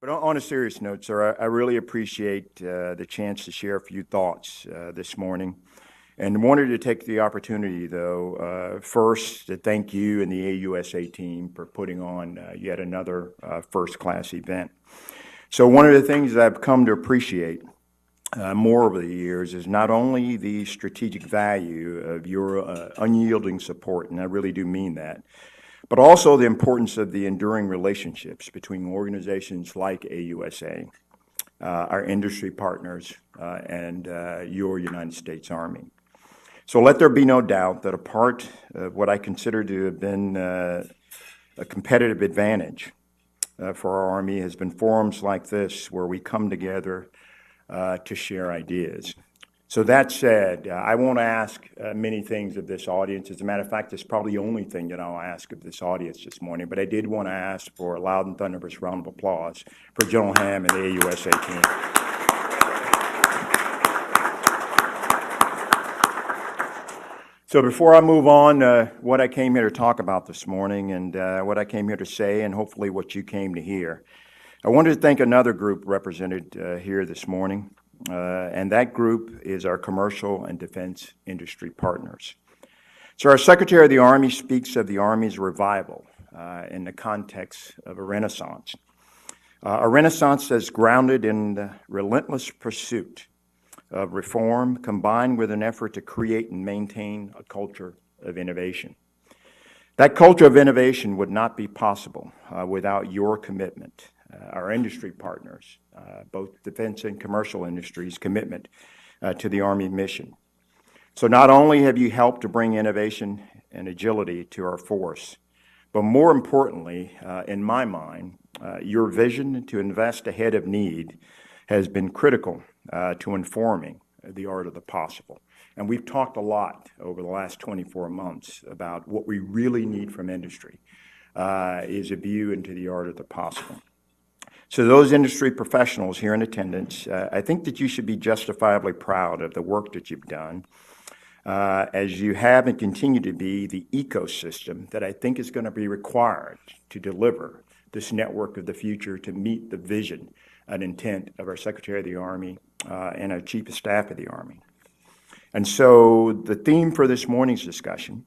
But on a serious note, sir, I really appreciate the chance to share a few thoughts this morning. And wanted to take the opportunity, though, first to thank you and the AUSA team for putting on yet another first-class event. So one of the things that I've come to appreciate more over the years is not only the strategic value of your unyielding support, and I really do mean that, but also the importance of the enduring relationships between organizations like AUSA, our industry partners, and your United States Army. So let there be no doubt that a part of what I consider to have been a competitive advantage for our Army has been forums like this where we come together to share ideas. So that said, I won't ask many things of this audience. As a matter of fact, it's probably the only thing that I'll ask of this audience this morning, but I did want to ask for a loud and thunderous round of applause for General Ham and the AUSA team. So before I move on, what I came here to talk about this morning and what I came here to say and hopefully what you came to hear, I wanted to thank another group represented here this morning, and that group is our commercial and defense industry partners. So our Secretary of the Army speaks of the Army's revival in the context of a renaissance. A renaissance that's grounded in the relentless pursuit of reform combined with an effort to create and maintain a culture of innovation. That culture of innovation would not be possible without your commitment, our industry partners, both defense and commercial industries' commitment to the Army mission. So not only have you helped to bring innovation and agility to our force, but more importantly, in my mind, your vision to invest ahead of need has been critical to informing the art of the possible. And we've talked a lot over the last 24 months about what we really need from industry is a view into the art of the possible. So those industry professionals here in attendance, I think that you should be justifiably proud of the work that you've done as you have and continue to be the ecosystem that I think is going to be required to deliver this network of the future to meet the vision and intent of our Secretary of the Army and our Chief of Staff of the Army. And so the theme for this morning's discussion,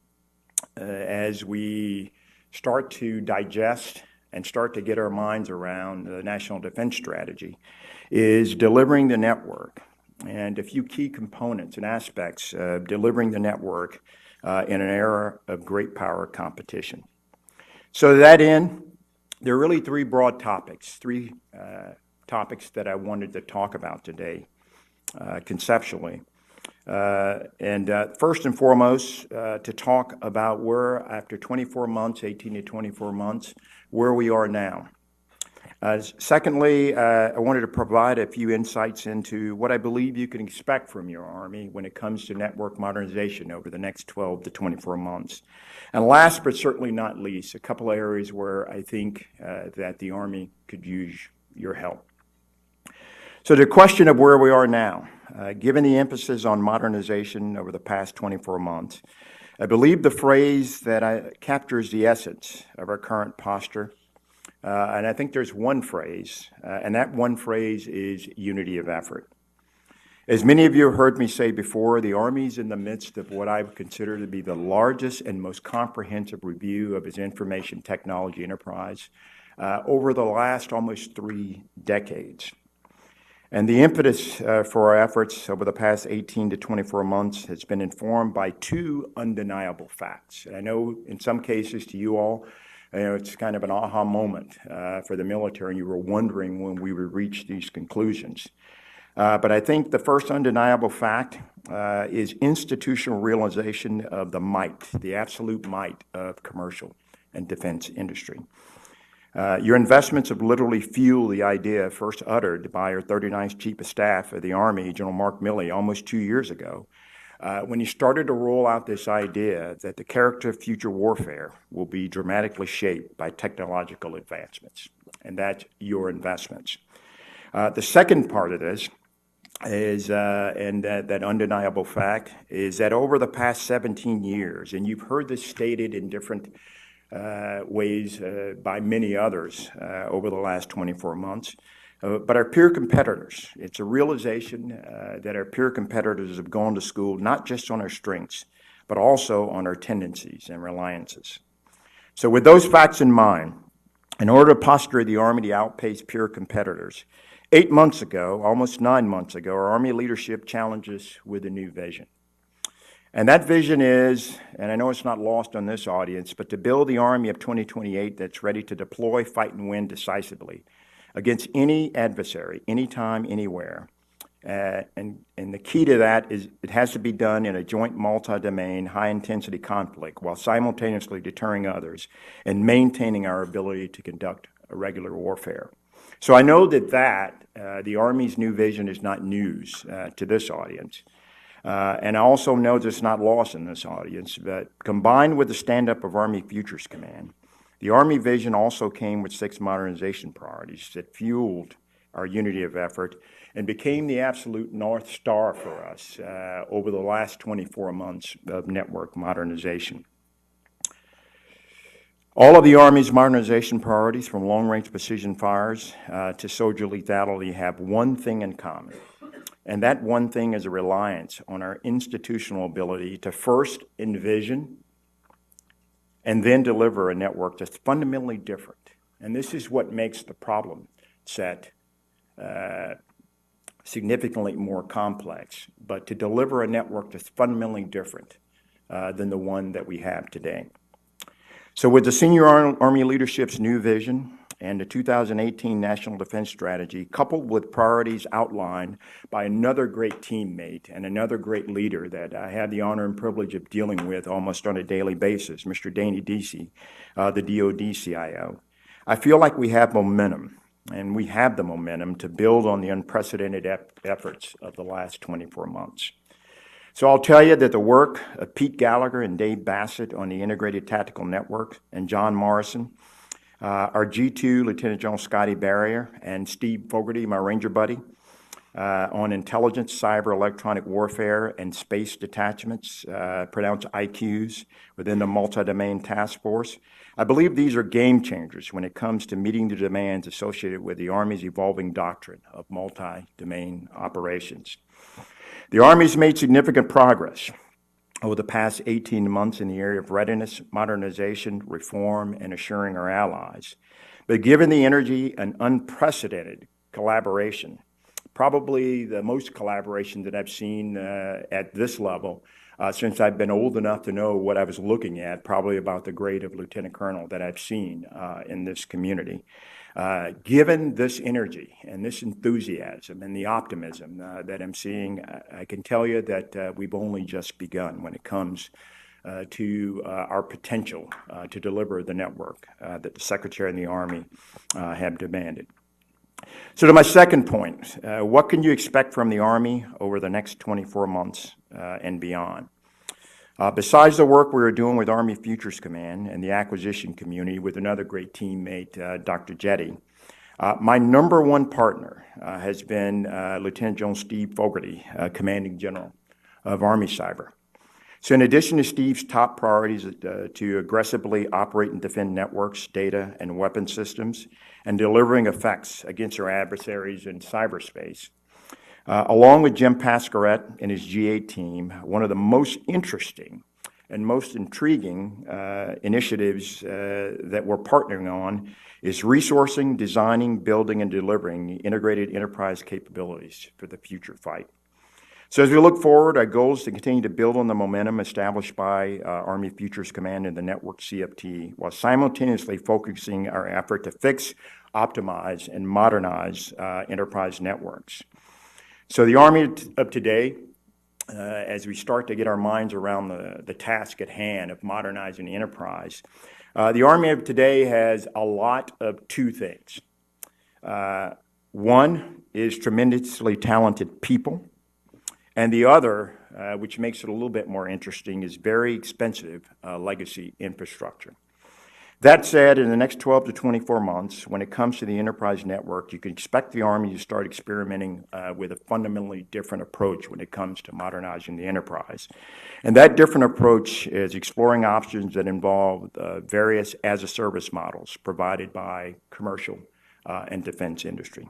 as we start to digest and start to get our minds around the National Defense Strategy, is delivering the network and a few key components and aspects of delivering the network in an era of great power competition. So to that end, there are really three broad topics, topics that I wanted to talk about today conceptually. First and foremost, to talk about where, after 24 months, 18 to 24 months, where we are now. Secondly, I wanted to provide a few insights into what I believe you can expect from your Army when it comes to network modernization over the next 12 to 24 months. And last but certainly not least, a couple of areas where I think that the Army could use your help. So the question of where we are now, given the emphasis on modernization over the past 24 months, I believe the phrase that captures the essence of our current posture, and I think there's one phrase, and that one phrase is unity of effort. As many of you have heard me say before, the Army's in the midst of what I would consider to be the largest and most comprehensive review of its information technology enterprise over the last almost 3 decades. And the impetus for our efforts over the past 18 to 24 months has been informed by two undeniable facts. And I know in some cases to you all, it's kind of an aha moment for the military, and you were wondering when we would reach these conclusions. But I think the first undeniable fact is institutional realization of the might, the absolute might of commercial and defense industry. Your investments have literally fueled the idea first uttered by our 39th Chief of Staff of the Army, General Mark Milley, almost 2 years ago, when he started to roll out this idea that the character of future warfare will be dramatically shaped by technological advancements, and that's your investments. The second part of this is, and that undeniable fact, is that over the past 17 years, and you've heard this stated in different ways by many others over the last 24 months. But our peer competitors, it's a realization that our peer competitors have gone to school not just on our strengths, but also on our tendencies and reliances. So with those facts in mind, in order to posture the Army to outpace peer competitors, 8 months ago, almost 9 months ago, our Army leadership challenged us with a new vision. And that vision is, and I know it's not lost on this audience, but to build the Army of 2028 that's ready to deploy, fight, and win decisively against any adversary, anytime, anywhere. And the key to that is it has to be done in a joint multi-domain, high-intensity conflict while simultaneously deterring others and maintaining our ability to conduct a regular warfare. So I know that the Army's new vision is not news to this audience. And I also know that it's not lost in this audience, but combined with the stand-up of Army Futures Command, the Army vision also came with 6 modernization priorities that fueled our unity of effort and became the absolute North Star for us over the last 24 months of network modernization. All of the Army's modernization priorities, from long-range precision fires to soldier lethality, have one thing in common. And that one thing is a reliance on our institutional ability to first envision and then deliver a network that's fundamentally different. And this is what makes the problem set significantly more complex, but to deliver a network that's fundamentally different than the one that we have today. So with the senior Army leadership's new vision and the 2018 National Defense Strategy, coupled with priorities outlined by another great teammate and another great leader that I had the honor and privilege of dealing with almost on a daily basis, Mr. Danny Deasy, the DoD CIO, I feel like we have momentum, and we have the momentum to build on the unprecedented efforts of the last 24 months. So I'll tell you that the work of Pete Gallagher and Dave Bassett on the Integrated Tactical Network and John Morrison, our G2, Lieutenant General Scotty Barrier, and Steve Fogarty, my Ranger buddy, on intelligence, cyber, electronic warfare, and space detachments, pronounced IQs, within the multi-domain task force. I believe these are game changers when it comes to meeting the demands associated with the Army's evolving doctrine of multi-domain operations. The Army's made significant progress over the past 18 months in the area of readiness, modernization, reform, and assuring our allies. But given the energy and unprecedented collaboration, probably the most collaboration that I've seen at this level since I've been old enough to know what I was looking at, probably about the grade of lieutenant colonel that I've seen in this community. Given this energy and this enthusiasm and the optimism that I'm seeing, I can tell you that we've only just begun when it comes to our potential to deliver the network that the Secretary and the Army have demanded. So to my second point, what can you expect from the Army over the next 24 months and beyond? Besides the work we are doing with Army Futures Command and the acquisition community with another great teammate, Dr. Jetty, my number one partner has been Lieutenant General Steve Fogarty, Commanding General of Army Cyber. So in addition to Steve's top priorities to aggressively operate and defend networks, data, and weapon systems, and delivering effects against our adversaries in cyberspace, along with Jim Pascaret and his G8 team, one of the most interesting and most intriguing initiatives that we're partnering on is resourcing, designing, building, and delivering integrated enterprise capabilities for the future fight. So as we look forward, our goal is to continue to build on the momentum established by Army Futures Command and the Network CFT, while simultaneously focusing our effort to fix, optimize, and modernize enterprise networks. So the Army of today, as we start to get our minds around the task at hand of modernizing the enterprise, the Army of today has a lot of two things. One is tremendously talented people, and the other, which makes it a little bit more interesting, is very expensive legacy infrastructure. That said, in the next 12 to 24 months, when it comes to the enterprise network, you can expect the Army to start experimenting with a fundamentally different approach when it comes to modernizing the enterprise. And that different approach is exploring options that involve various as-a-service models provided by commercial and defense industry.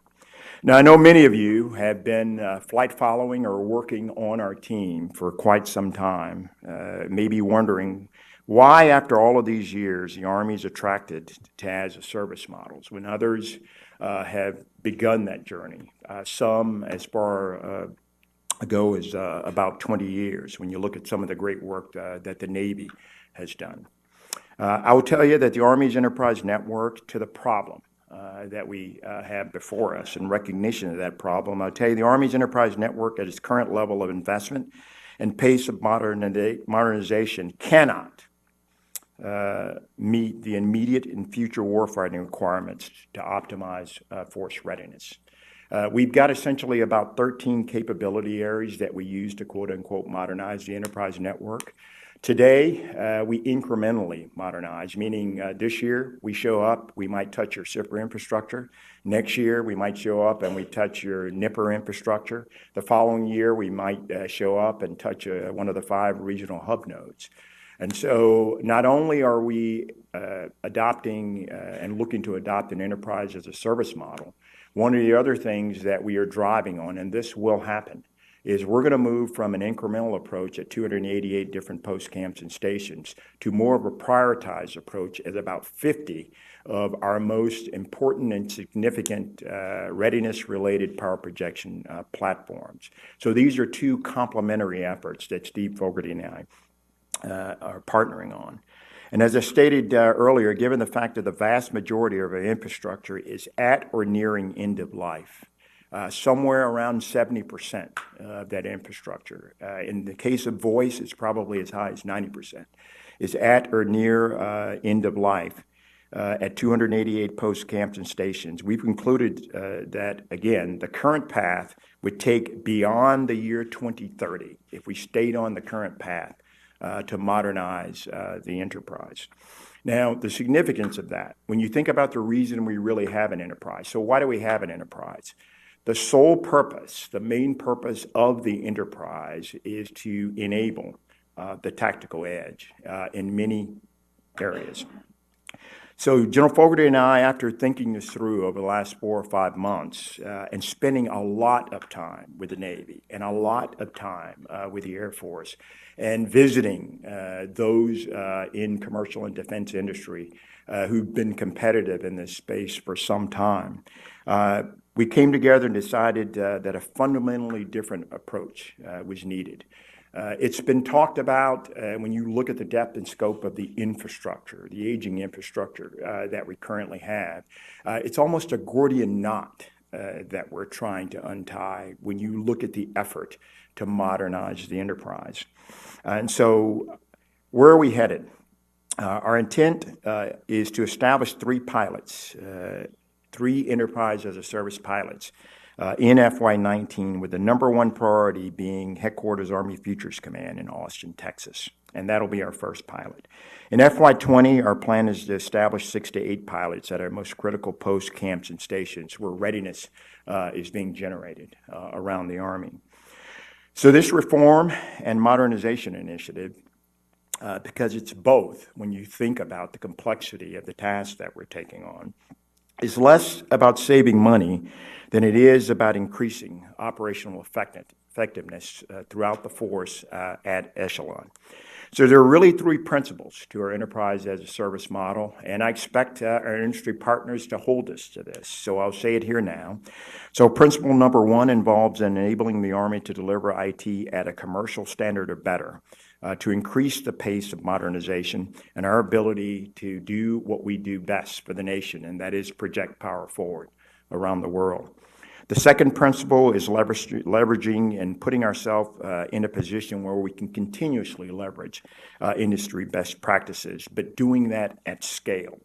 Now, I know many of you have been flight following or working on our team for quite some time, maybe wondering why, after all of these years, the Army is attracted to as-a-service models when others have begun that journey, some as far ago as about 20 years, when you look at some of the great work that the Navy has done. I will tell you that the Army's enterprise network, to the problem that we have before us in recognition of that problem, I'll tell you the Army's enterprise network at its current level of investment and pace of modernization cannot meet the immediate and future warfighting requirements to optimize force readiness. We've got essentially about 13 capability areas that we use to quote-unquote modernize the enterprise network. Today, we incrementally modernize, meaning this year we show up, we might touch your SIPR infrastructure. Next year, we might show up and we touch your NIPR infrastructure. The following year, we might show up and touch one of the 5 regional hub nodes. And so not only are we adopting and looking to adopt an enterprise as a service model, one of the other things that we are driving on, and this will happen, is we're going to move from an incremental approach at 288 different post camps and stations to more of a prioritized approach at about 50 of our most important and significant readiness-related power projection platforms. So these are 2 complementary efforts that Steve Fogarty and I are partnering on. And as I stated earlier, given the fact that the vast majority of our infrastructure is at or nearing end of life, somewhere around 70% of that infrastructure, in the case of voice, it's probably as high as 90%, is at or near end of life at 288 post camps and stations. We've concluded that, again, the current path would take beyond the year 2030 if we stayed on the current path to modernize the enterprise. Now, the significance of that, when you think about the reason we really have an enterprise, so why do we have an enterprise? The sole purpose, the main purpose of the enterprise is to enable the tactical edge in many areas. So General Fogarty and I, after thinking this through over the last 4 or 5 months and spending a lot of time with the Navy and a lot of time with the Air Force and visiting those in commercial and defense industry who've been competitive in this space for some time, we came together and decided that a fundamentally different approach was needed. It's been talked about when you look at the depth and scope of the infrastructure, the aging infrastructure that we currently have. It's almost a Gordian knot that we're trying to untie when you look at the effort to modernize the enterprise. And so where are we headed? Our intent is to establish 3 pilots, 3 enterprise as a service pilots in FY19, with the number 1 priority being Headquarters Army Futures Command in Austin, Texas. And that'll be our first pilot. In FY20, our plan is to establish 6 to 8 pilots at our most critical post camps and stations where readiness is being generated around the Army. So this reform and modernization initiative, because it's both when you think about the complexity of the task that we're taking on, is less about saving money than it is about increasing operational effectiveness throughout the force at echelon. So there are really 3 principles to our enterprise as a service model, and I expect our industry partners to hold us to this. So I'll say it here now. So principle number 1 involves enabling the Army to deliver IT at a commercial standard or better, to increase the pace of modernization and our ability to do what we do best for the nation, and that is project power forward around the world. The second principle is leveraging and putting ourselves in a position where we can continuously leverage industry best practices, but doing that at scale.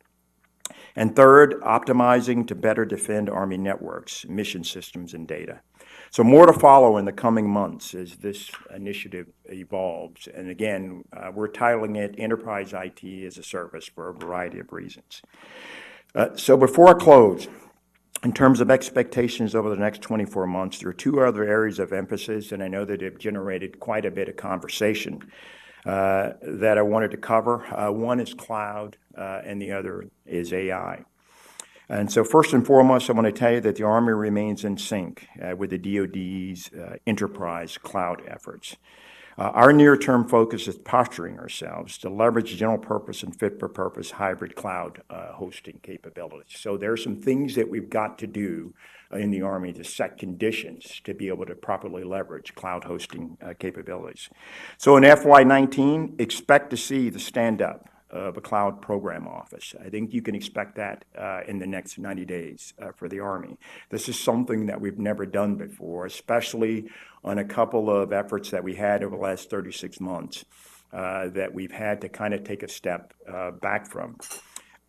And third, optimizing to better defend Army networks, mission systems, and data. So more to follow in the coming months as this initiative evolves. And again, we're titling it Enterprise IT as a Service for a variety of reasons. So before I close, in terms of expectations over the next 24 months, there are two other areas of emphasis, and I know that have generated quite a bit of conversation that I wanted to cover. One is cloud, and the other is AI. And so first and foremost, I want to tell you that the Army remains in sync with the DoD's enterprise cloud efforts. Our near-term focus is posturing ourselves to leverage general purpose and fit-for-purpose hybrid cloud hosting capabilities. So there are some things that we've got to do in the Army to set conditions to be able to properly leverage cloud hosting capabilities. So in FY19, expect to see the stand-up of a cloud program office. I think you can expect that in the next 90 days for the Army. This is something that we've never done before, especially on a couple of efforts that we had over the last 36 months that we've had to kind of take a step back from.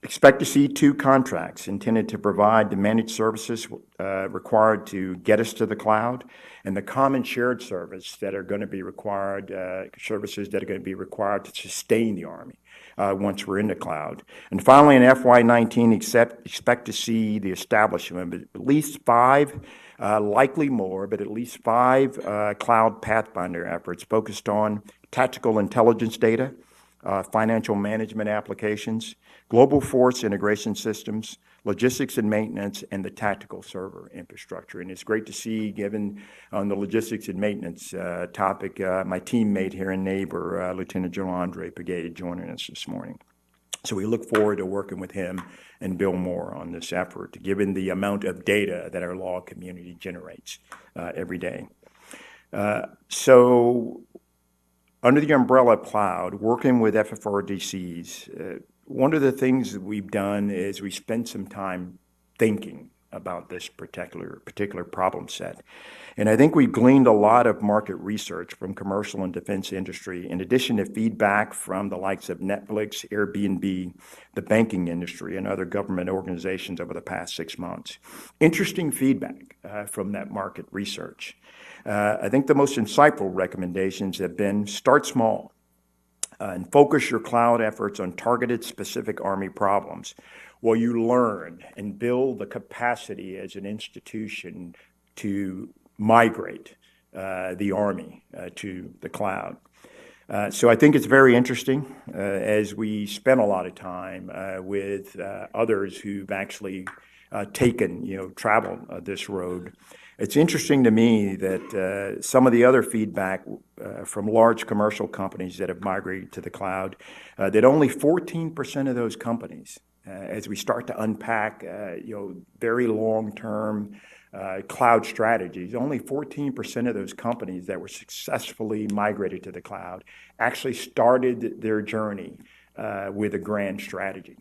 Expect to see 2 contracts intended to provide the managed services required to get us to the cloud, and the common shared service that are going to be required, services that are going to be required to sustain the Army once we're in the cloud. And finally, in FY19, expect to see the establishment of at least 5, likely more, but at least 5 cloud pathfinder efforts focused on tactical intelligence data, financial management applications, global force integration systems, logistics and maintenance, and the tactical server infrastructure. And it's great to see, given on the logistics and maintenance topic, my teammate here and neighbor, Lieutenant General Andre Pagay, joining us this morning. So we look forward to working with him and Bill Moore on this effort, given the amount of data that our law community generates every day. So under the umbrella of cloud, working with FFRDCs, one of the things that we've done is we spent some time thinking about this particular problem set. And I think we gleaned a lot of market research from commercial and defense industry, in addition to feedback from the likes of Netflix, Airbnb, the banking industry, and other government organizations over the past 6 months. Interesting feedback from that market research. I think the most insightful recommendations have been start small and focus your cloud efforts on targeted specific Army problems while you learn and build the capacity as an institution to migrate the Army to the cloud. So I think it's very interesting as we spent a lot of time with others who've actually traveled this road. It's interesting to me that some of the other feedback from large commercial companies that have migrated to the cloud, that only 14% of those companies, as we start to unpack, very long-term cloud strategies, only 14% of those companies that were successfully migrated to the cloud actually started their journey with a grand strategy.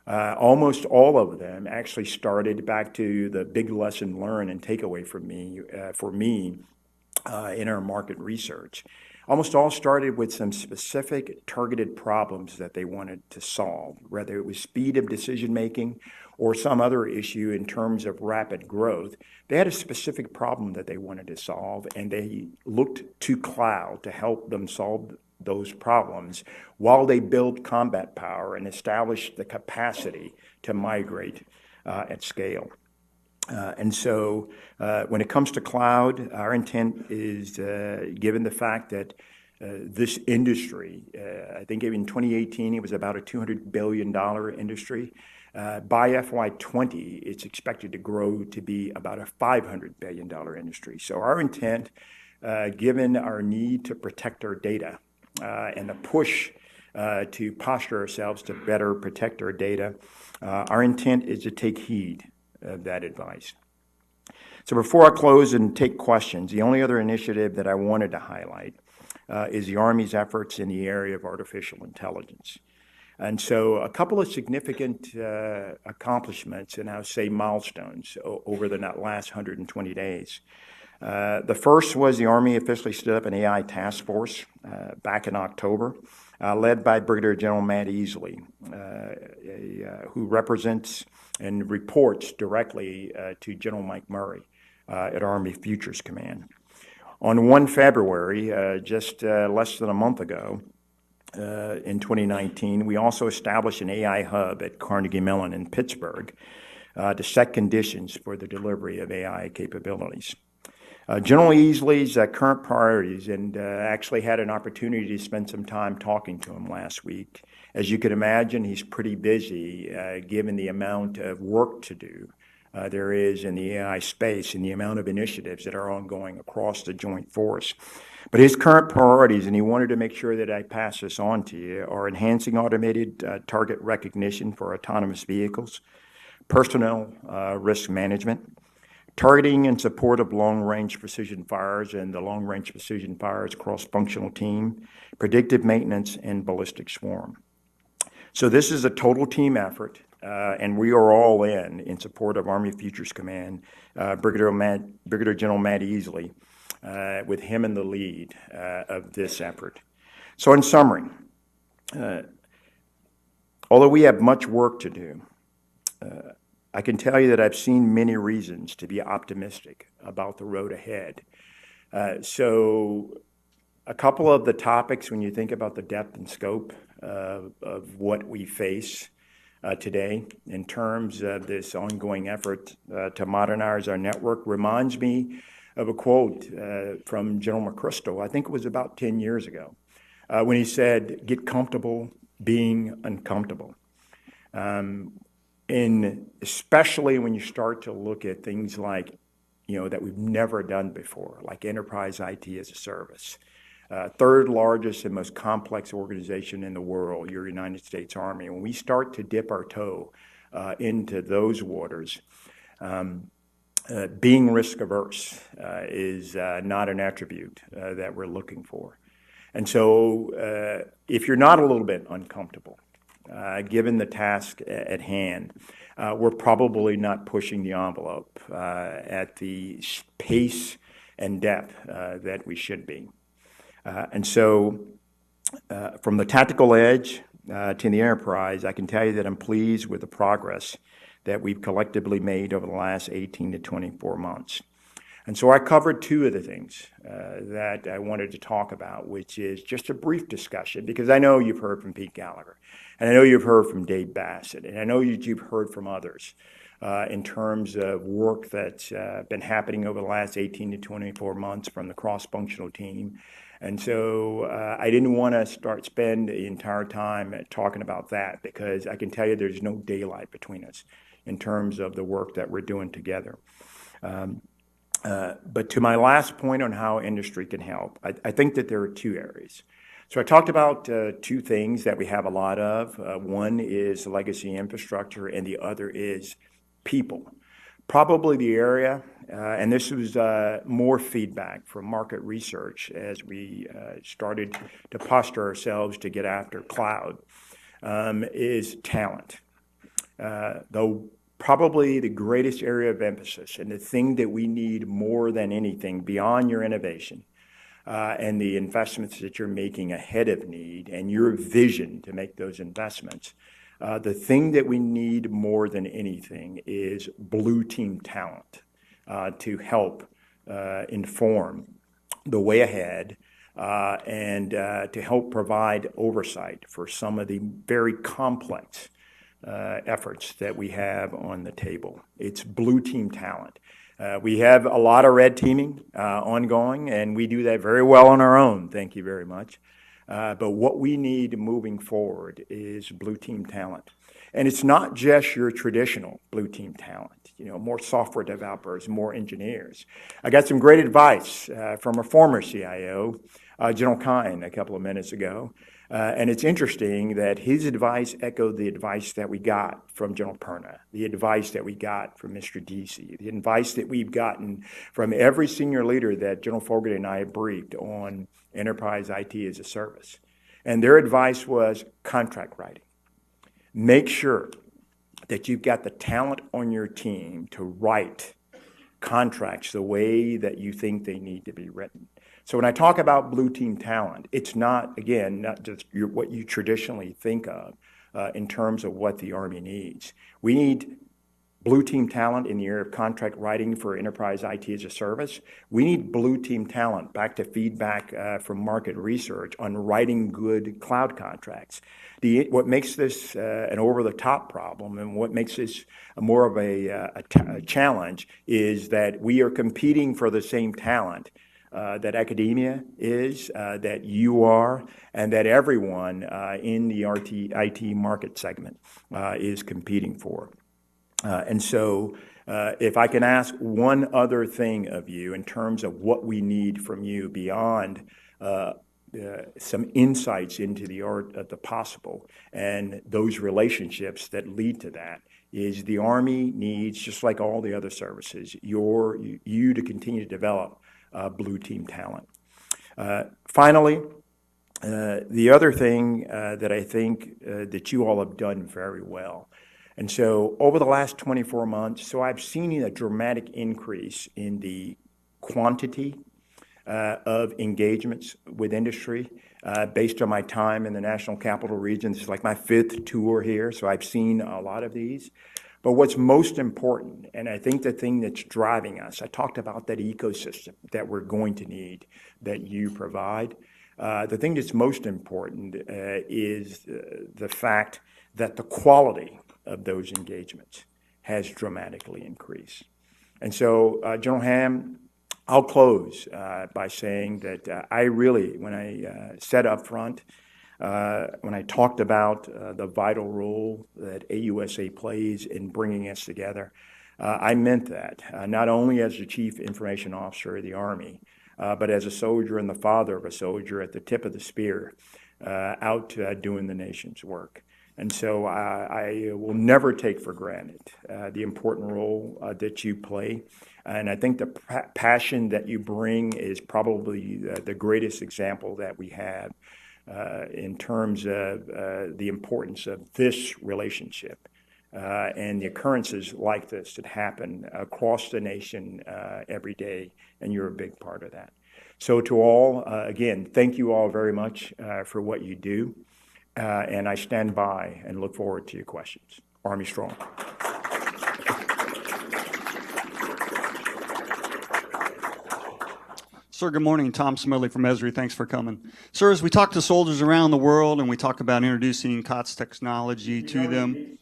Almost all of them actually started, back to the big lesson learned and takeaway for me in our market research. Almost all started with some specific targeted problems that they wanted to solve, whether it was speed of decision making or some other issue in terms of rapid growth. They had a specific problem that they wanted to solve, and they looked to cloud to help them solve those problems while they build combat power and establish the capacity to migrate at scale. And so when it comes to cloud, our intent is, given the fact that this industry, I think in 2018 it was about a $200 billion industry. By FY20, it's expected to grow to be about a $500 billion industry. So our intent, given our need to protect our data, and the push to posture ourselves to better protect our data, our intent is to take heed of that advice. So before I close and take questions, the only other initiative that I wanted to highlight is the Army's efforts in the area of artificial intelligence. And so a couple of significant accomplishments, and I would say milestones, over the last 120 days. The first was the Army officially stood up an AI task force back in October, led by Brigadier General Matt Easley, who represents and reports directly to General Mike Murray at Army Futures Command. On 1 February, just less than a month ago, in 2019, we also established an AI hub at Carnegie Mellon in Pittsburgh to set conditions for the delivery of AI capabilities. General Easley's current priorities, and actually had an opportunity to spend some time talking to him last week. As you can imagine, he's pretty busy given the amount of work to do there is in the AI space and the amount of initiatives that are ongoing across the Joint Force. But his current priorities, and he wanted to make sure that I pass this on to you, are enhancing automated target recognition for autonomous vehicles, personnel risk management, targeting in support of long-range precision fires and the long-range precision fires cross-functional team, predictive maintenance, and ballistic swarm. So this is a total team effort, and we are all in support of Army Futures Command, Brigadier General Matt Easley, with him in the lead of this effort. So in summary, although we have much work to do, I can tell you that I've seen many reasons to be optimistic about the road ahead. So a couple of the topics when you think about the depth and scope of what we face today in terms of this ongoing effort to modernize our network reminds me of a quote from General McChrystal, I think it was about 10 years ago, when he said, "Get comfortable being uncomfortable." And especially when you start to look at things like, that we've never done before, like enterprise IT as a service. Third largest and most complex organization in the world, your United States Army. When we start to dip our toe into those waters, being risk averse is not an attribute that we're looking for. And so if you're not a little bit uncomfortable, given the task at hand, we're probably not pushing the envelope at the pace and depth that we should be. And so from the tactical edge to the enterprise, I can tell you that I'm pleased with the progress that we've collectively made over the last 18 to 24 months. And so I covered two of the things that I wanted to talk about, which is just a brief discussion, because I know you've heard from Pete Gallagher, and I know you've heard from Dave Bassett, and I know you've heard from others in terms of work that's been happening over the last 18 to 24 months from the cross-functional team. And so I didn't want to spend the entire time talking about that, because I can tell you there's no daylight between us in terms of the work that we're doing together. But to my last point on how industry can help, I think that there are two areas. So I talked about two things that we have a lot of. One is legacy infrastructure, and the other is people. Probably the area, and this was more feedback from market research as we started to posture ourselves to get after cloud, is talent. Though probably the greatest area of emphasis and the thing that we need more than anything beyond your innovation and the investments that you're making ahead of need and your vision to make those investments, the thing that we need more than anything is blue team talent to help inform the way ahead and to help provide oversight for some of the very complex efforts that we have on the table. It's blue team talent. We have a lot of red teaming ongoing, and we do that very well on our own. Thank you very much. But what we need moving forward is blue team talent. And it's not just your traditional blue team talent, more software developers, more engineers. I got some great advice from a former CIO, General Kine, a couple of minutes ago. And it's interesting that his advice echoed the advice that we got from General Perna, the advice that we got from Mr. Deasy, the advice that we've gotten from every senior leader that General Fogarty and I have briefed on enterprise IT as a service. And their advice was contract writing. Make sure that you've got the talent on your team to write contracts the way that you think they need to be written. So when I talk about blue team talent, it's not, again, not just what you traditionally think of in terms of what the Army needs. We need blue team talent in the area of contract writing for enterprise IT as a service. We need blue team talent, back to feedback from market research, on writing good cloud contracts. What makes this an over-the-top problem and what makes this more of a challenge is that we are competing for the same talent that academia is, that you are, and that everyone in the IT market segment is competing for. And so if I can ask one other thing of you in terms of what we need from you beyond some insights into the art of the possible and those relationships that lead to that, is the Army needs, just like all the other services, you to continue to develop blue team talent. Finally, the other thing that I think that you all have done very well. And so over the last 24 months, so I've seen a dramatic increase in the quantity of engagements with industry based on my time in the National Capital Region. This is like my 5th tour here, so I've seen a lot of these. But what's most important, and I think the thing that's driving us, I talked about that ecosystem that we're going to need, that you provide. The thing that's most important is the fact that the quality of those engagements has dramatically increased. And so, General Ham, I'll close by saying that I really, when I said up front, when I talked about the vital role that AUSA plays in bringing us together, I meant that, not only as the Chief Information Officer of the Army, but as a soldier and the father of a soldier at the tip of the spear, out doing the nation's work. And so I will never take for granted the important role that you play. And I think the passion that you bring is probably the greatest example that we have in terms of the importance of this relationship and the occurrences like this that happen across the nation every day, and you're a big part of that. So to all, again, thank you all very much for what you do. And I stand by and look forward to your questions. Army strong. Sir, good morning. Tom Smedley from Esri. Thanks for coming. Sir, as we talk to soldiers around the world and we talk about introducing COTS technology to them.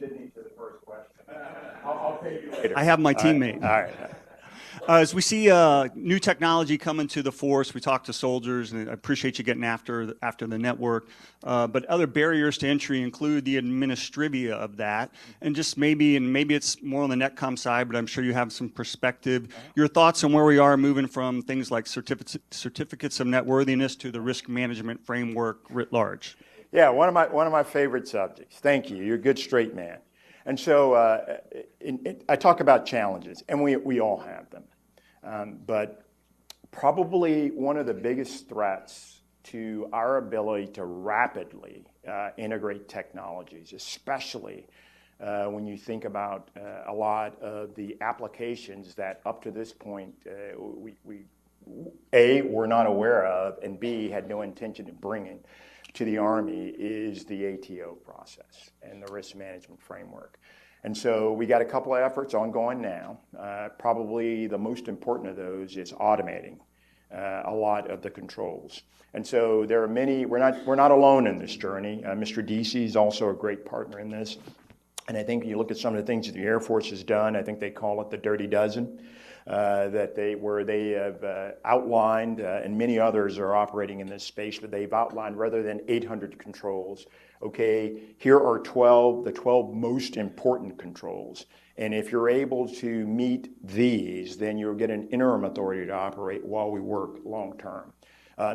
I'll pay you later. I have my teammate. All right. As we see new technology coming to the force, we talk to soldiers, and I appreciate you getting after the network. But other barriers to entry include the administrivia of that, and just maybe it's more on the NetCom side, but I'm sure you have some perspective. Your thoughts on where we are moving from things like certificates of networthiness to the risk management framework writ large. Yeah, one of my favorite subjects. Thank you. You're a good straight man. And so I talk about challenges, and we all have them. But probably one of the biggest threats to our ability to rapidly integrate technologies, especially when you think about a lot of the applications that up to this point we were not aware of, and B, had no intention of bringing to the Army, is the ATO process and the risk management framework. And so we got a couple of efforts ongoing now. Probably the most important of those is automating a lot of the controls. And so there are many, we're not alone in this journey. Mr. Deasy is also a great partner in this. And I think you look at some of the things that the Air Force has done, I think they call it the Dirty Dozen, where they have outlined, and many others are operating in this space, but they've outlined rather than 800 controls, okay, here are the 12 most important controls. And if you're able to meet these, then you'll get an interim authority to operate while we work long term.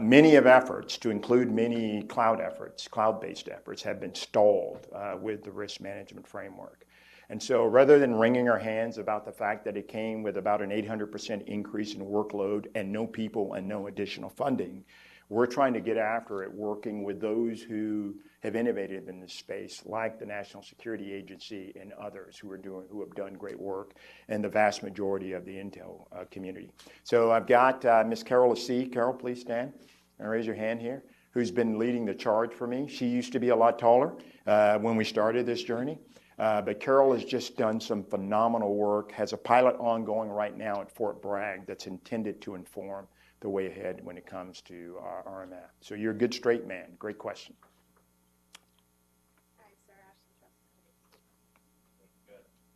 Many of efforts, to include many cloud-based efforts, have been stalled with the risk management framework. And so rather than wringing our hands about the fact that it came with about an 800% increase in workload and no people and no additional funding, We're trying to get after it, working with those who have innovated in this space, like the National Security Agency and others who have done great work, and the vast majority of the intel community. So I've got Ms. Carol C. Carol, please stand and raise your hand here, who's been leading the charge for me. She used to be a lot taller when we started this journey. But Carol has just done some phenomenal work, has a pilot ongoing right now at Fort Bragg that's intended to inform the way ahead when it comes to RMF. So you're a good straight man. Great question. Hi, sir.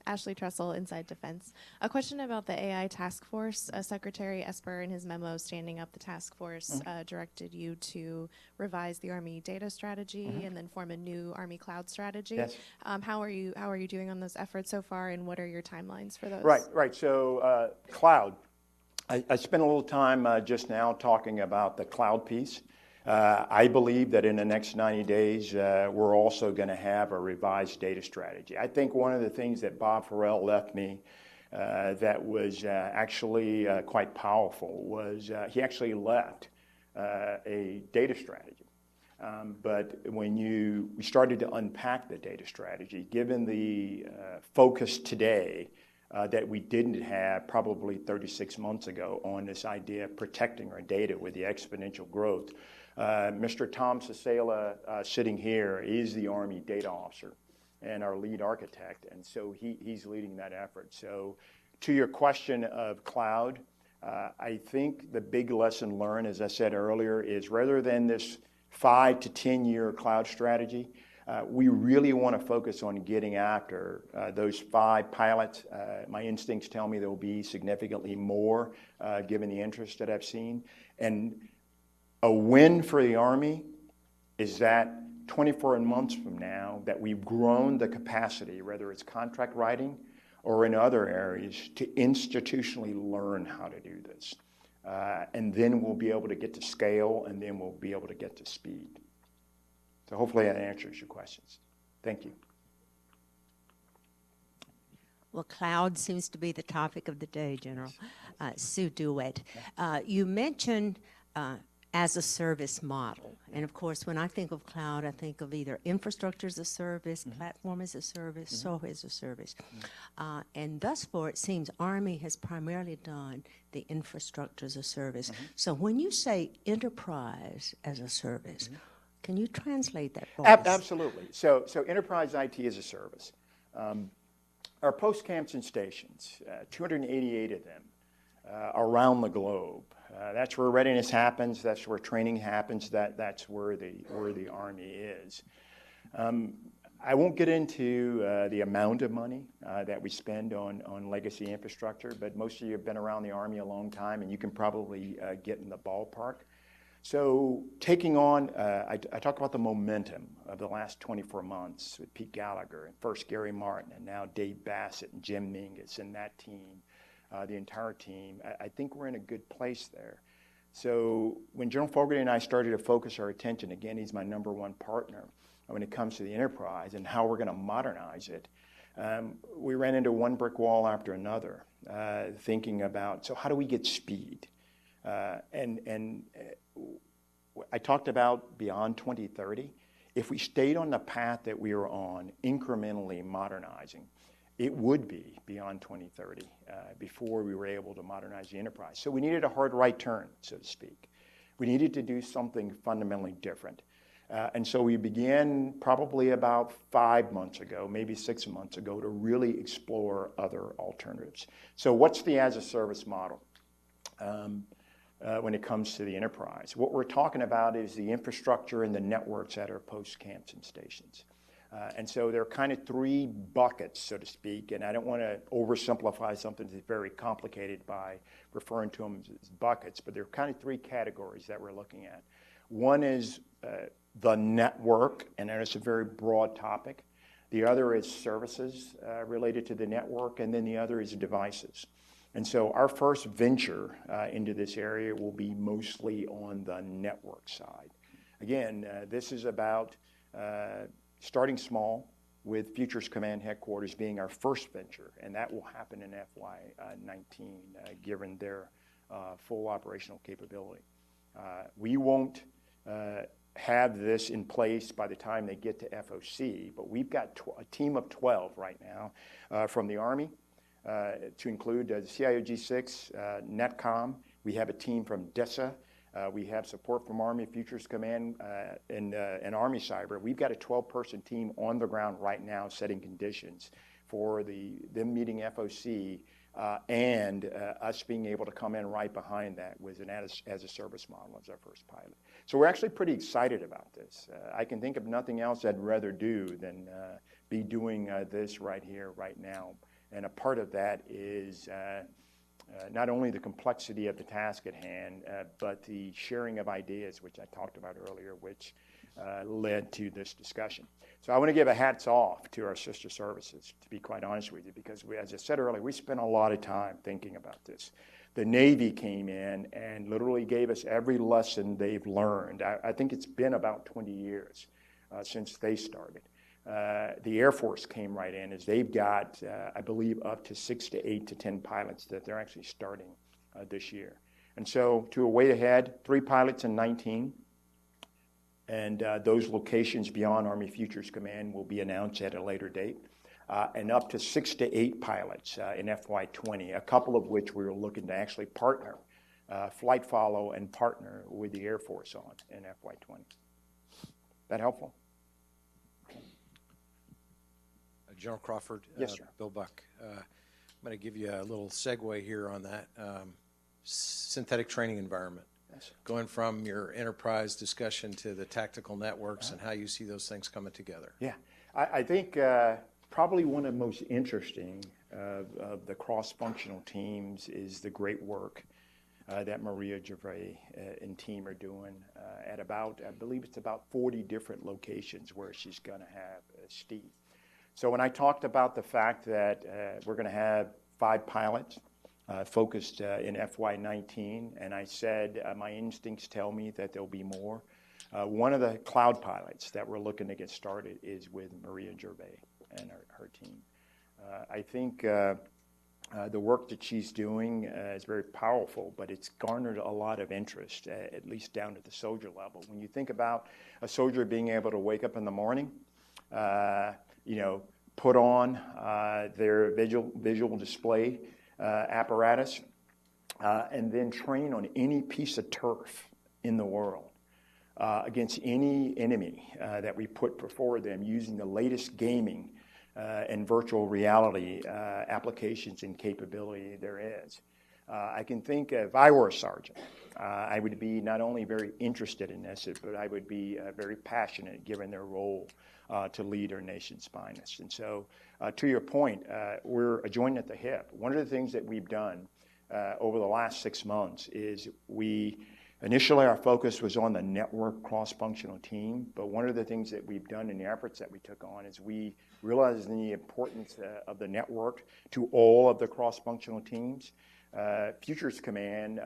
Ashley Trussell, Inside Defense. A question about the AI task force. Secretary Esper, in his memo standing up the task force, directed you to revise the Army data strategy and then form a new Army cloud strategy. Yes. How are you doing on those efforts so far, and what are your timelines for those? Right. So cloud. I spent a little time just now talking about the cloud piece. I believe that in the next 90 days, we're also going to have a revised data strategy. I think one of the things that Bob Farrell left me that was actually quite powerful was he actually left a data strategy. But when we started to unpack the data strategy, given the focus today that we didn't have probably 36 months ago on this idea of protecting our data with the exponential growth, Mr. Tom Cicela, sitting here, is the Army data officer and our lead architect, and so he's leading that effort. So to your question of cloud, I think the big lesson learned, as I said earlier, is rather than this 5 to 10 year cloud strategy, we really want to focus on getting after those 5 pilots. My instincts tell me there will be significantly more given the interest that I've seen. And a win for the Army is that 24 months from now that we've grown the capacity, whether it's contract writing or in other areas, to institutionally learn how to do this. And then we'll be able to get to scale, and then we'll be able to get to speed. So hopefully that answers your questions. Thank you. Well, cloud seems to be the topic of the day, General. Sue Dewitt. You mentioned as a service model. And of course, when I think of cloud, I think of either infrastructure as a service, platform as a service, software as a service. And thus far, it seems Army has primarily done the infrastructure as a service. So when you say enterprise as a service, can you translate that for us? Absolutely. So enterprise IT as a service. Our post camps and stations, 288 of them around the globe. That's where readiness happens. That's where training happens. That's where the Army is. I won't get into the amount of money that we spend on legacy infrastructure, but most of you have been around the Army a long time, and you can probably get in the ballpark. So taking on, I talk about the momentum of the last 24 months with Pete Gallagher and first Gary Martin and now Dave Bassett and Jim Mingus and that team, the entire team. I think we're in a good place there. So when General Fogarty and I started to focus our attention, again, he's my #1 partner when it comes to the enterprise and how we're going to modernize it, we ran into one brick wall after another, thinking about, so how do we get speed? I talked about beyond 2030. If we stayed on the path that we were on, incrementally modernizing, it would be beyond 2030 before we were able to modernize the enterprise. So we needed a hard right turn, so to speak. We needed to do something fundamentally different. And so we began probably about 5 months ago, maybe 6 months ago, to really explore other alternatives. So what's the as-a-service model? When it comes to the enterprise. What we're talking about is the infrastructure and the networks at our post camps and stations. And so there are kind of 3 buckets, so to speak, and I don't want to oversimplify something that's very complicated by referring to them as buckets, but there are kind of 3 categories that we're looking at. One is the network, and it's a very broad topic. The other is services related to the network, and then the other is devices. And so our first venture into this area will be mostly on the network side. Again, this is about starting small with Futures Command Headquarters being our first venture, and that will happen in FY19, given their full operational capability. We won't have this in place by the time they get to FOC, but we've got a team of 12 right now from the Army, to include the CIOG-6, NETCOM. We have a team from DISA. We have support from Army Futures Command and Army Cyber. We've got a 12-person team on the ground right now setting conditions for them meeting FOC and us being able to come in right behind that with an as-a-service model as our first pilot. So we're actually pretty excited about this. I can think of nothing else I'd rather do than be doing this right here, right now. And a part of that is not only the complexity of the task at hand, but the sharing of ideas, which I talked about earlier, which led to this discussion. So I want to give a hats off to our sister services, to be quite honest with you, because as I said earlier, we spent a lot of time thinking about this. The Navy came in and literally gave us every lesson they've learned. I think it's been about 20 years since they started. The Air Force came right in as they've got, I believe, up to 6 to 8 to 10 pilots that they're actually starting this year. And so to a way ahead, 3 pilots in 19, and those locations beyond Army Futures Command will be announced at a later date, and up to 6 to 8 pilots in FY20, a couple of which we were looking to actually partner, flight follow and partner with the Air Force on in FY20. That helpful? General Crawford. Yes, sir. Bill Buck. I'm going to give you a little segue here on that. Synthetic training environment. Yes. Going from your enterprise discussion to the tactical networks and how you see those things coming together. Yeah, I think probably one of the most interesting of the cross-functional teams is the great work that Maria Gervais and team are doing at about, I believe it's about 40 different locations where she's going to have Steve. So when I talked about the fact that we're going to have 5 pilots focused in FY19, and I said my instincts tell me that there'll be more, one of the cloud pilots that we're looking to get started is with Maria Gervais and her team. I think the work that she's doing is very powerful, but it's garnered a lot of interest, at least down at the soldier level. When you think about a soldier being able to wake up in the morning, put on their visual display apparatus, and then train on any piece of turf in the world against any enemy that we put before them using the latest gaming and virtual reality applications and capability there is. I can think if I were a sergeant, I would be not only very interested in this, but I would be very passionate given their role to lead our nation's finest. And so to your point, we're a joint at the hip. One of the things that we've done over the last 6 months is initially our focus was on the network cross-functional team, but one of the things that we've done in the efforts that we took on is we realized the importance of the network to all of the cross-functional teams. Futures Command,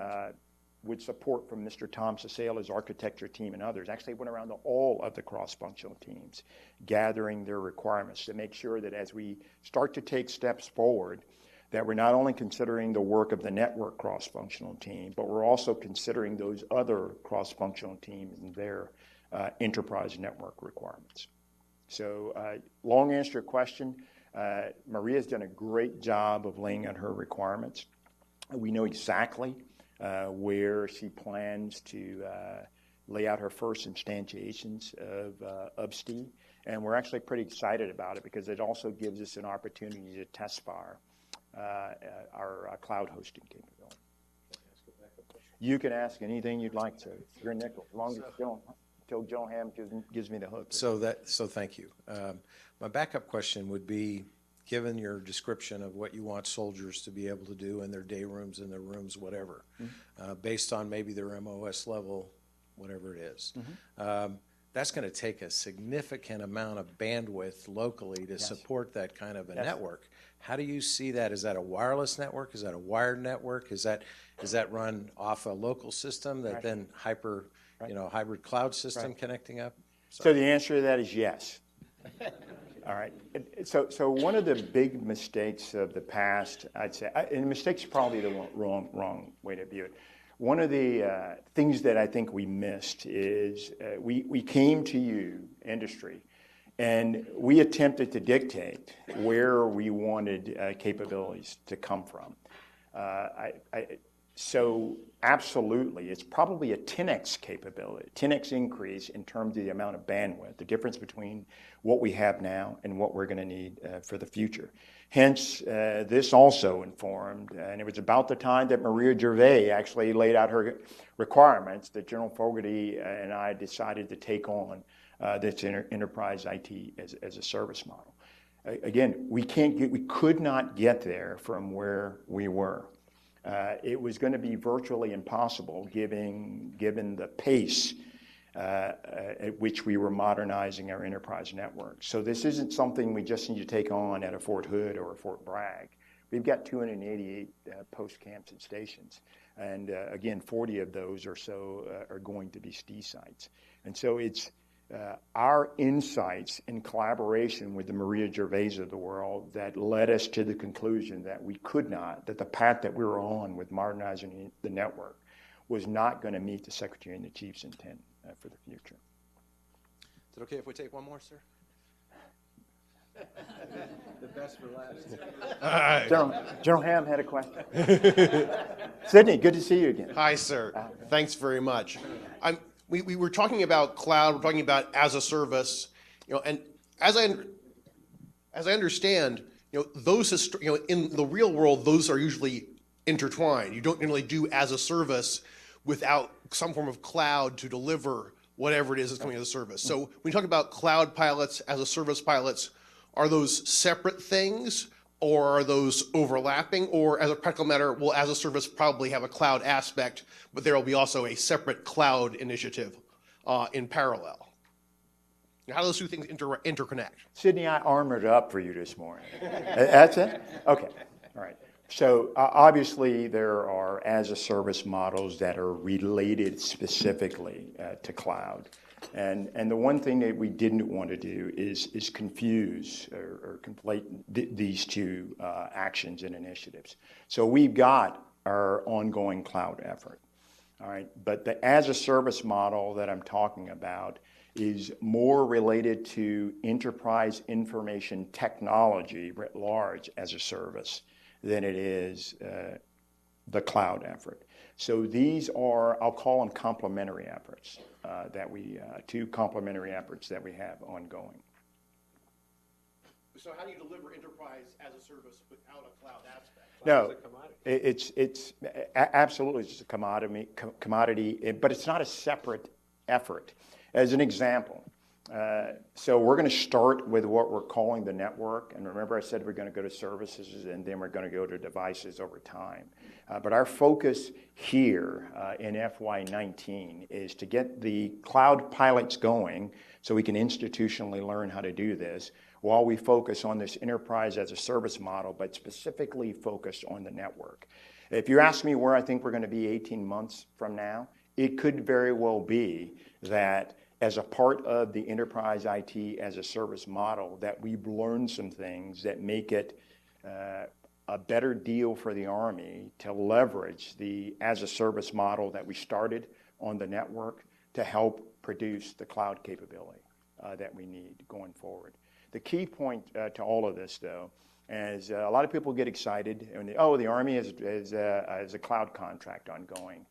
with support from Mr. Tom Cecale's architecture team and others, actually went around to all of the cross-functional teams, gathering their requirements to make sure that as we start to take steps forward, that we're not only considering the work of the network cross-functional team, but we're also considering those other cross-functional teams and their enterprise network requirements. So long answer to your question, Maria's done a great job of laying out her requirements. We know exactly where she plans to lay out her first instantiations of Steve, and we're actually pretty excited about it because it also gives us an opportunity to test fire our cloud hosting capability. You can ask anything you'd like to. You're nickel, as long as until Joe Ham gives me the hook. So thank you. My backup question would be, given your description of what you want soldiers to be able to do in their day rooms, in their rooms, whatever, based on maybe their MOS level, whatever it is, that's going to take a significant amount of bandwidth locally to support that kind of a network. How do you see that? Is that a wireless network? Is that a wired network? Does that run off a local system that then hybrid cloud system connecting up? So the answer to that is yes. All right. So one of the big mistakes of the past, I'd say, and mistakes is probably the wrong way to view it. One of the things that I think we missed is we came to you, industry, and we attempted to dictate where we wanted capabilities to come from. So absolutely, it's probably a 10x capability, 10x increase in terms of the amount of bandwidth, the difference between what we have now and what we're going to need for the future. Hence, this also informed, and it was about the time that Maria Gervais actually laid out her requirements that General Fogarty and I decided to take on this enterprise IT as a service model. Again, we could not get there from where we were. It was going to be virtually impossible given the pace at which we were modernizing our enterprise network. So this isn't something we just need to take on at a Fort Hood or a Fort Bragg. We've got 288 post camps and stations. And again, 40 of those or so are going to be STE sites. And so it's our insights in collaboration with the Maria Gervais of the world that led us to the conclusion that we could not, that the path that we were on with modernizing the network was not going to meet the Secretary and the Chief's intent for the future. Is it okay if we take one more, sir? The best for last. General Ham had a question. Sydney, good to see you again. Hi, sir. Thanks very much. We were talking about cloud. We're talking about as a service, and as I understand, those in the real world, those are usually intertwined. You don't really do as a service without some form of cloud to deliver whatever it is that's coming as a service. So when you talk about cloud pilots, as a service pilots, are those separate things, or are those overlapping, or as a practical matter, will as a service probably have a cloud aspect, but there will be also a separate cloud initiative in parallel? How do those two things interconnect? Sydney, I armored up for you this morning. That's it? Okay. All right. So obviously there are as-a-service models that are related specifically to cloud. And the one thing that we didn't want to do is confuse or conflate these two actions and initiatives. So we've got our ongoing cloud effort. All right. But the as-a-service model that I'm talking about is more related to enterprise information technology writ large as a service than it is the cloud effort. So these are, I'll call them complementary efforts two complementary efforts that we have ongoing. So how do you deliver enterprise as a service without a cloud aspect? No, it's absolutely just a commodity, but it's not a separate effort. As an example, so we're going to start with what we're calling the network. And remember I said we're going to go to services and then we're going to go to devices over time. But our focus here in FY19 is to get the cloud pilots going so we can institutionally learn how to do this while we focus on this enterprise as a service model, but specifically focused on the network. If you ask me where I think we're going to be 18 months from now, it could very well be that as a part of the enterprise IT as a service model, that we've learned some things that make it a better deal for the Army to leverage the as a service model that we started on the network to help produce the cloud capability that we need going forward. The key point to all of this, though, is a lot of people get excited and the Army has a cloud contract ongoing.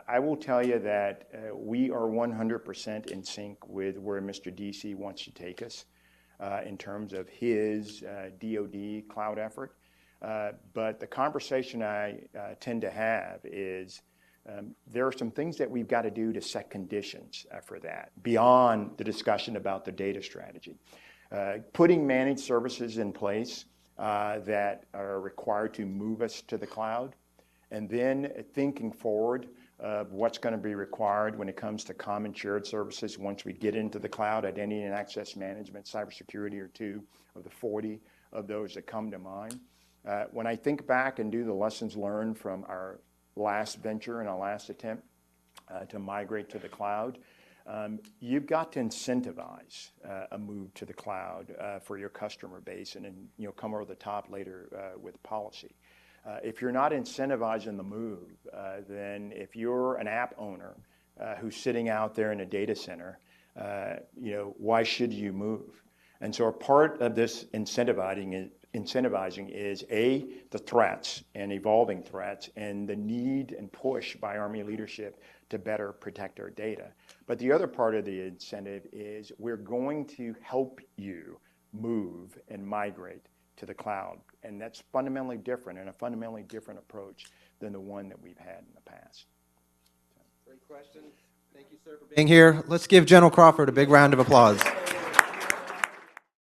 I will tell you that we are 100% in sync with where Mr. DC wants to take us in terms of his DoD cloud effort. But the conversation I tend to have is there are some things that we've got to do to set conditions for that beyond the discussion about the data strategy. Putting managed services in place that are required to move us to the cloud, and then thinking forward of what's going to be required when it comes to common shared services once we get into the cloud, identity and access management, cybersecurity are two of the 40 of those that come to mind. When I think back and do the lessons learned from our last venture and our last attempt to migrate to the cloud, you've got to incentivize a move to the cloud for your customer base and then come over the top later with policy. If you're not incentivizing the move, then if you're an app owner who's sitting out there in a data center, why should you move? And so a part of this incentivizing is A, the threats and evolving threats and the need and push by Army leadership to better protect our data. But the other part of the incentive is we're going to help you move and migrate to the cloud. And that's fundamentally different and a fundamentally different approach than the one that we've had in the past. Great question. Thank you, sir, for being here. Let's give General Crawford a big round of applause.